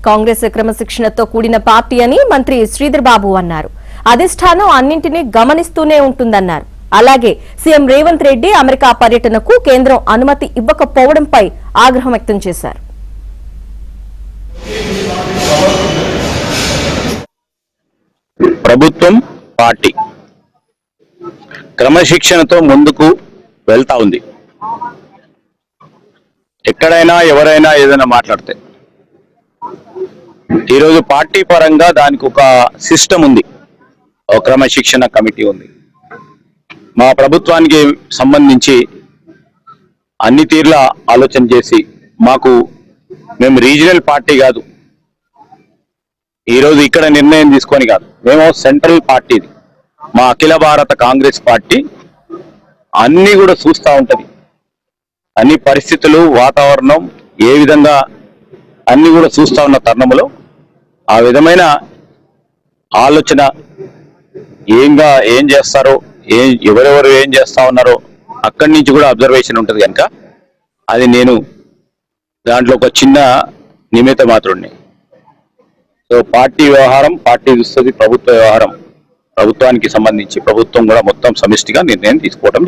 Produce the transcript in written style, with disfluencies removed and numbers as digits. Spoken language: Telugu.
కాంగ్రెస్ క్రమశిక్షణతో కూడిన పార్టీ అని మంత్రి శ్రీధర్ బాబు అన్నారు. అధిష్టానం అన్నింటినీ గమనిస్తూనే ఉంటుందన్నారు. అలాగే సీఎం రేవంత్ రెడ్డి అమెరికా పర్యటనకు కేంద్రం అనుమతి ఇవ్వకపోవడంపై ఆగ్రహం వ్యక్తం చేశారు. ప్రభుత్వం పార్టీ క్రమశిక్షణతో ముందుకు వెళ్తా ఉంది. ఎక్కడైనా ఎవరైనా ఏదైనా మాట్లాడితే ఈరోజు పార్టీ పరంగా దానికి ఒక సిస్టమ్ ఉంది, ఒక క్రమశిక్షణ కమిటీ ఉంది. మా ప్రభుత్వానికి సంబంధించి అన్ని తీర్ల ఆలోచన చేసి మేము రీజనల్ పార్టీ కాదు, ఈరోజు ఇక్కడ నిర్ణయం తీసుకొని కాదు, మేము సెంట్రల్ పార్టీది. మా అఖిల భారత కాంగ్రెస్ పార్టీ అన్ని కూడా చూస్తూ ఉంటుంది. అన్ని పరిస్థితులు, వాతావరణం ఏ విధంగా అన్ని కూడా చూస్తూ ఉన్న తరుణంలో ఆ విధమైన ఆలోచన ఏం చేస్తారో, ఎవరెవరు ఏం చేస్తా ఉన్నారో అక్కడి నుంచి కూడా అబ్జర్వేషన్ ఉంటుంది. కనుక అది నేను దాంట్లో ఒక చిన్న నిమిత్త మాత్రుడిని. సో పార్టీ వ్యవహారం పార్టీ చూస్తుంది, ప్రభుత్వ వ్యవహారం ప్రభుత్వానికి సంబంధించి ప్రభుత్వం కూడా మొత్తం సమిష్టిగా నిర్ణయం తీసుకోవడం